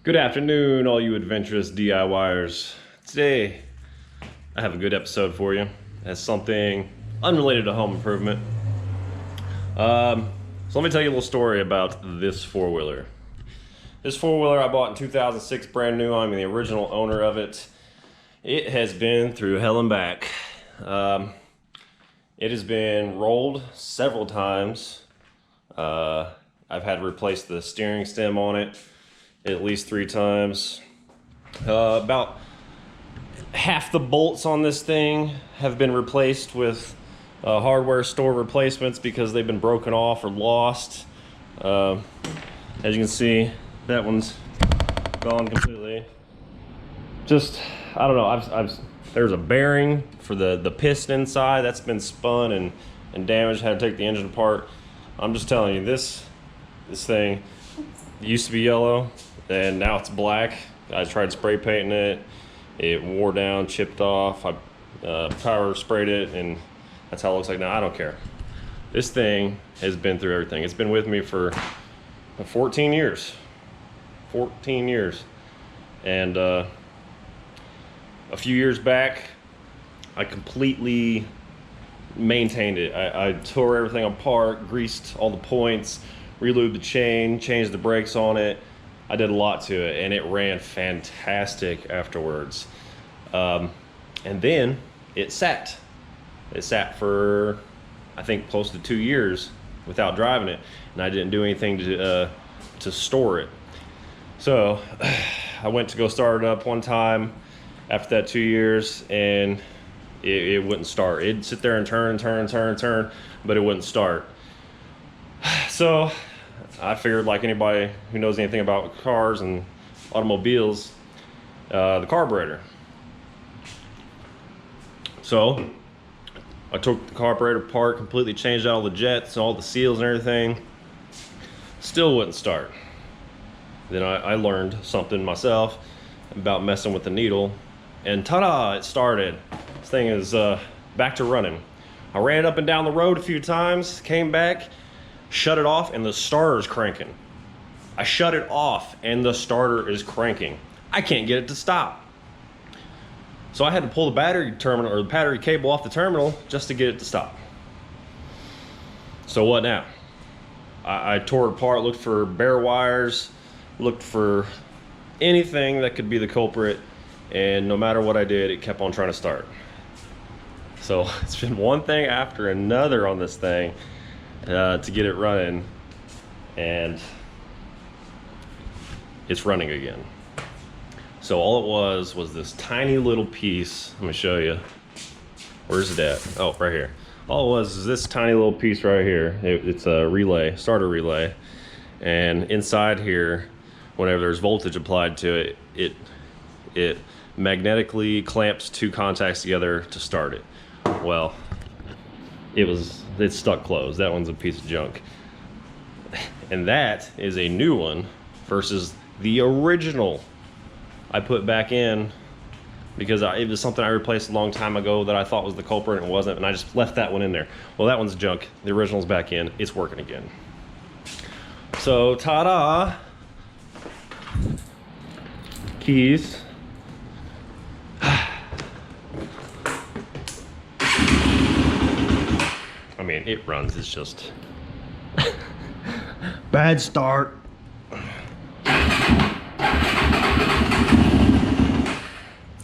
Good afternoon, all you adventurous DIYers. Today, I have a good episode for you. It has something unrelated to home improvement. So let me tell you a little story about this four-wheeler. This four-wheeler I bought in 2006, brand new. I'm the original owner of it. It has been through hell and back. It has been rolled several times. I've had to replace the steering stem on it at least 3 times. About half the bolts on this thing have been replaced with hardware store replacements because they've been broken off or lost. As you can see, that one's gone completely. Just, I don't know, there's a bearing for the piston inside that's been spun and damaged, had to take the engine apart. I'm just telling you, this thing used to be yellow and now it's black. I tried spray painting it. It wore down, chipped off. I power sprayed it, and that's how it looks like now. I don't care. This thing has been through everything. It's been with me for 14 years. 14 years. And a few years back, I completely maintained it. I tore everything apart, greased all the points, relubed the chain, changed the brakes on it. I did a lot to it, and it ran fantastic afterwards. And then it sat. It sat for, I think, close to 2 years without driving it, and I didn't do anything to store it. So I went to go start it up one time after that 2 years, and it wouldn't start. It'd sit there and turn, but it wouldn't start. So I figured, like anybody who knows anything about cars and automobiles, the carburetor. So I took the carburetor apart, completely changed out all the jets, all the seals and everything. Still wouldn't start. Then I learned something myself about messing with the needle, and ta-da, it started. This thing is back to running. I ran it up and down the road a few times, came back, shut it off, and the starter's cranking. I shut it off and the starter is cranking. I can't get it to stop. So I had to pull the battery terminal or the battery cable off the terminal just to get it to stop. So what now? I tore it apart, looked for bare wires, looked for anything that could be the culprit, and no matter what I did, it kept on trying to start. So it's been one thing after another on this thing to get it running, and it's running again. So all it was this tiny little piece. Let me show you. Where's it at? Oh, right here. All it was is this tiny little piece right here. It's a relay, starter relay, and inside here, whenever there's voltage applied to it, it magnetically clamps 2 contacts together to start it. Well, it's stuck closed. That one's a piece of junk. And that is a new one versus the original I put back in because it was something I replaced a long time ago that I thought was the culprit and it wasn't, and I just left that one in there. Well, that one's junk. The original's back in. It's working again. So, ta-da! Keys. I mean, it runs, it's just bad start.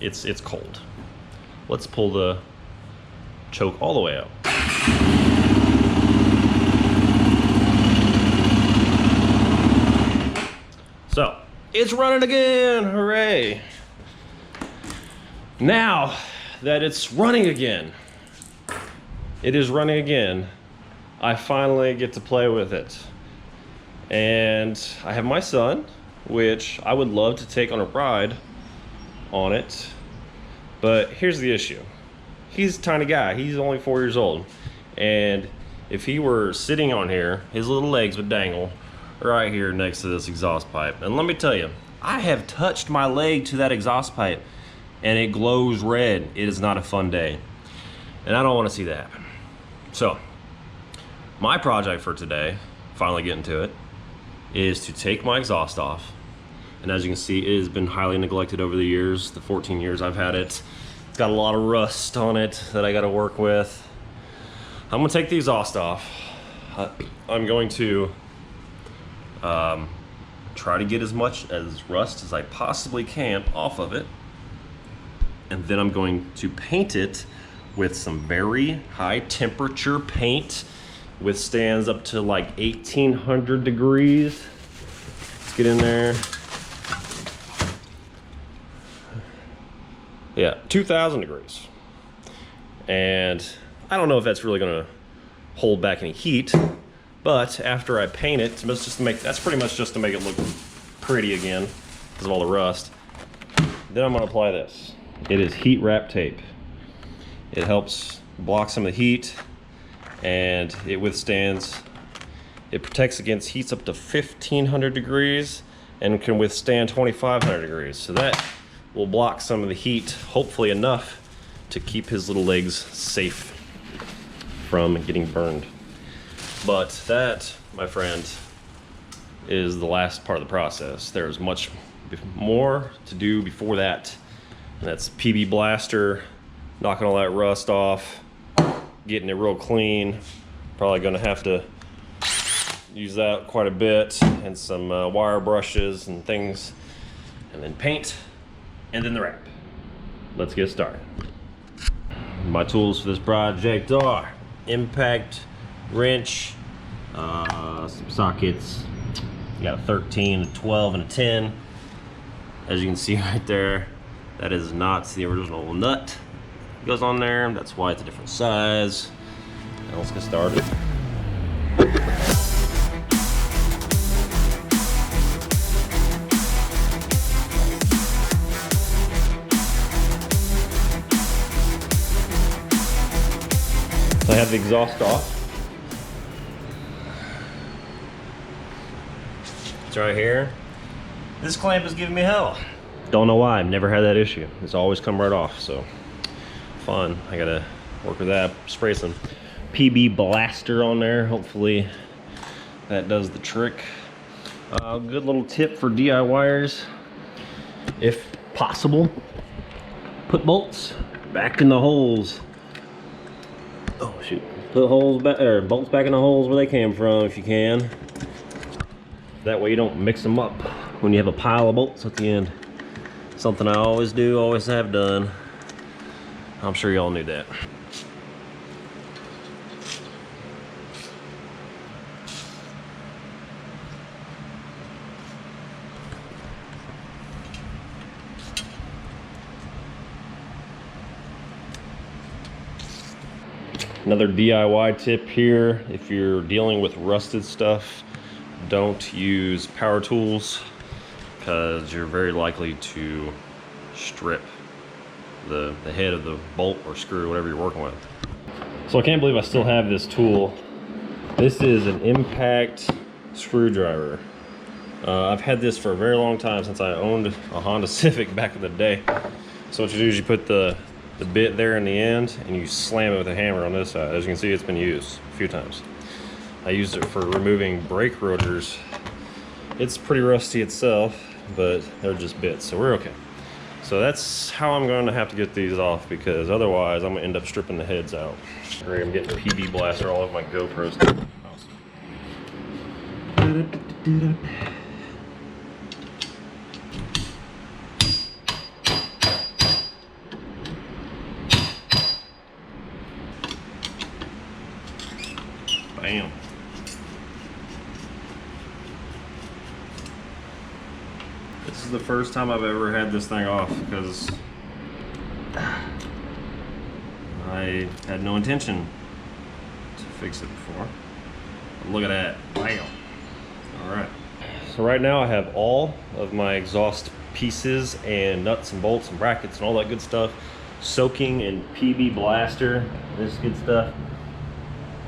It's cold. Let's pull the choke all the way out. So, it's running again, hooray. Now that it's running again, it is running again, I finally get to play with it. And I have my son, which I would love to take on a ride on it, but here's the issue. He's a tiny guy. He's only 4 years old, and if he were sitting on here, his little legs would dangle right here next to this exhaust pipe. And let me tell you, I have touched my leg to that exhaust pipe and it glows red. It is not a fun day, and I don't want to see that happen. So my project for today, finally getting to it, is to take my exhaust off, And as you can see, it has been highly neglected over the years, the 14 years I've had it. It's got a lot of rust on it that I gotta work with. I'm gonna take the exhaust off. I'm going to try to get as much as rust as I possibly can off of it. And then I'm going to paint it with some very high temperature paint. Withstands up to like 1800 degrees. Let's get in there. Yeah, 2000 degrees. And I don't know if that's really gonna hold back any heat, but after I paint it, that's pretty much just to make it look pretty again because of all the rust. Then I'm gonna apply this. It is heat wrap tape. It helps block some of the heat, and it protects against heats up to 1500 degrees and can withstand 2500 degrees. So that will block some of the heat, hopefully enough to keep his little legs safe from getting burned. But that, my friend, is the last part of the process. There's much more to do before that. And that's PB Blaster, knocking all that rust off, getting it real clean. Probably gonna have to use that quite a bit, and some wire brushes and things, and then paint, and then the wrap. Let's get started. My tools for this project are impact wrench, some sockets. You got a 13, a 12, and a 10. As you can see right there, that is not the original nut. It goes on there, that's why it's a different size. Now let's get started. So I have the exhaust off. It's right here. This clamp is giving me hell. Don't know why, I've never had that issue. It's always come right off, so fun. I gotta work with that, spray some PB Blaster on there. Hopefully that does the trick. Good little tip for DIYers, if possible, put bolts back in the holes. Oh shoot, put holes back, or bolts back in the holes where they came from if you can. That way you don't mix them up when you have a pile of bolts at the end. Something I always do, always have done. I'm sure y'all knew that. Another DIY tip here, if you're dealing with rusted stuff, don't use power tools because you're very likely to strip the head of the bolt or screw, whatever you're working with. So I can't believe I still have this tool. This is an impact screwdriver. I've had this for a very long time, since I owned a Honda Civic back in the day. So what you do is you put the bit there in the end and you slam it with a hammer on this side. As you can see, it's been used a few times. I used it for removing brake rotors. It's pretty rusty itself, but they're just bits, so we're okay. So that's how I'm going to have to get these off, because otherwise I'm going to end up stripping the heads out. Great, I'm getting PB Blaster all over my GoPros. Awesome. Bam. This is the first time I've ever had this thing off, because I had no intention to fix it before. But look at that. Bam. Alright. So right now I have all of my exhaust pieces and nuts and bolts and brackets and all that good stuff soaking in PB Blaster. This good stuff.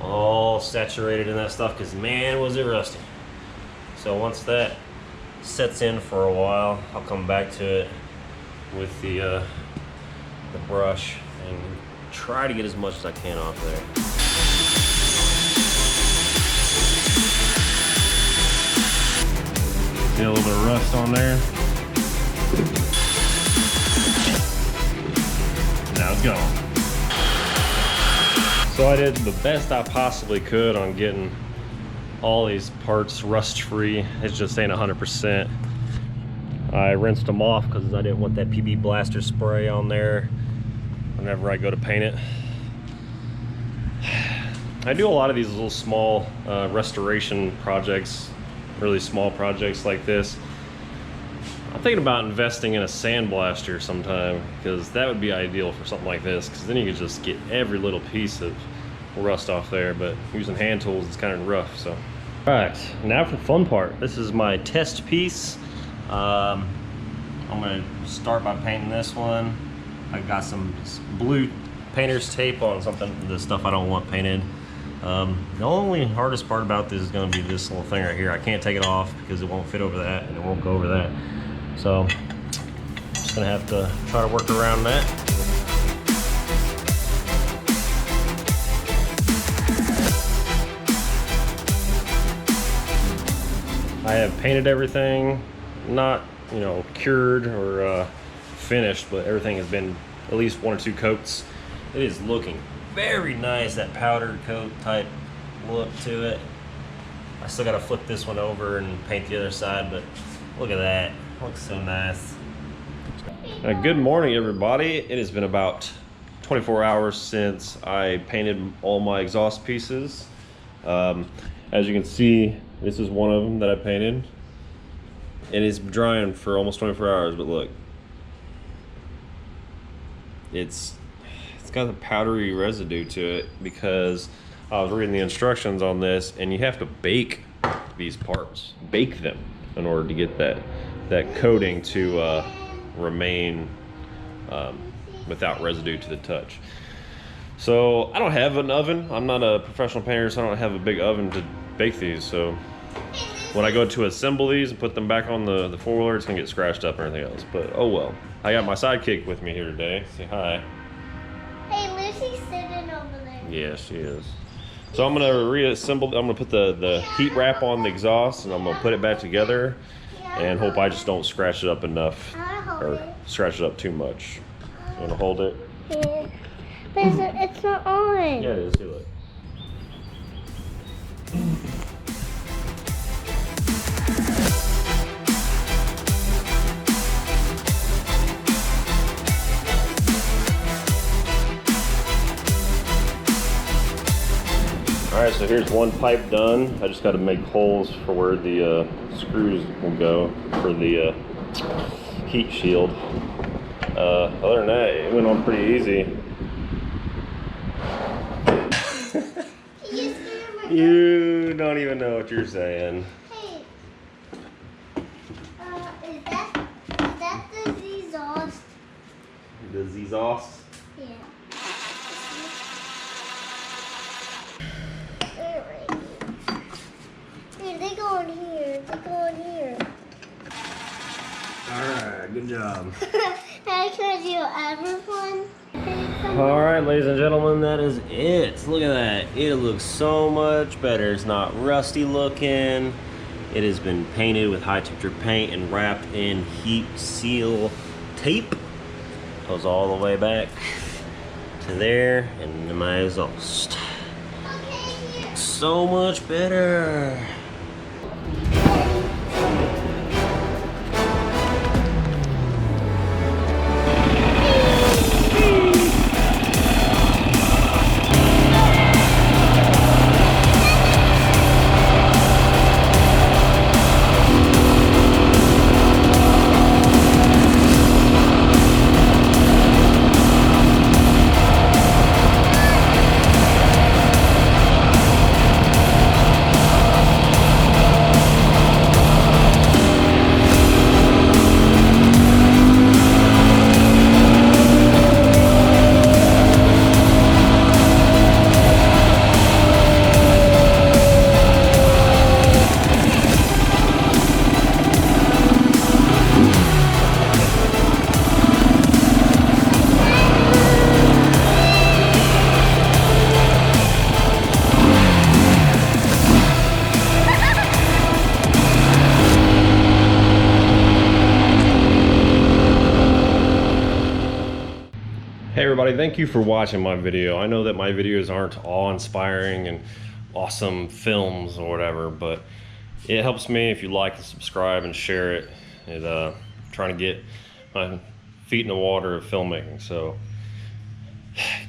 All saturated in that stuff, because man was it rusty. So once that sets in for a while, I'll come back to it with the brush and try to get as much as I can off there. See a little bit of rust on there. Now it's gone. So I did the best I possibly could on getting all these parts rust free. It's just ain't 100%. I rinsed them off because I didn't want that PB Blaster spray on there whenever I go to paint it. I do a lot of these little small restoration projects, really small projects like this. I'm thinking about investing in a sandblaster sometime, because that would be ideal for something like this, because then you could just get every little piece of rust off there, but using hand tools it's kind of rough. So all right, now for the fun part. This is my test piece. I'm gonna start by painting this one. I got some blue painter's tape on something, the stuff I don't want painted. The only hardest part about this is going to be this little thing right here. I can't take it off because it won't fit over that and it won't go over that. So I'm just going to have to try to work around that. I have painted everything, not, you know, cured or finished, but everything has been at least 1 or 2 coats. It is looking very nice, that powdered coat type look to it. I still got to flip this one over and paint the other side, but look at that. It looks so nice. Good morning, everybody. It has been about 24 hours since I painted all my exhaust pieces. As you can see, this is one of them that I painted. It is drying for almost 24 hours, but look. It's got a powdery residue to it because I was reading the instructions on this, and you have to bake these parts, bake them in order to get that coating to remain without residue to the touch. So I don't have an oven. I'm not a professional painter, so I don't have a big oven to bake these. So when I go to assemble these and put them back on the four-wheeler, it's gonna get scratched up and everything else. But oh well. I got my sidekick with me here today. Say hi. Hey, Lucy's sitting over there. Yeah, she is. So I'm gonna reassemble. I'm gonna put the heat wrap on the exhaust, and I'm gonna put it back together, and hope I just don't scratch it up enough, or scratch it up too much. You wanna hold it? Yeah. But it's not on. Yeah, it is. See, look. All right, so here's one pipe done. I just got to make holes for where the screws will go for the heat shield. Other than that, it went on pretty easy. You don't even know what you're saying. Hey, is that the exhaust? The exhaust? Yeah. Hey, they go in here. They go in here. Alright, good job. Hey, can I do everyone? Alright, ladies and gentlemen, that is it. Look at that. It looks so much better. It's not rusty looking. It has been painted with high temperature paint and wrapped in heat seal tape. Goes all the way back to there and to my exhaust. So much better. Hey everybody, thank you for watching my video. I know that my videos aren't awe-inspiring and awesome films or whatever, but it helps me if you like and subscribe and share it. And trying to get my feet in the water of filmmaking. So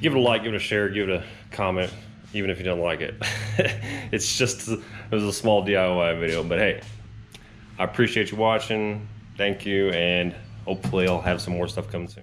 give it a like, give it a share, give it a comment, even if you don't like it. It was a small DIY video, but hey, I appreciate you watching. Thank you, and hopefully I'll have some more stuff coming soon.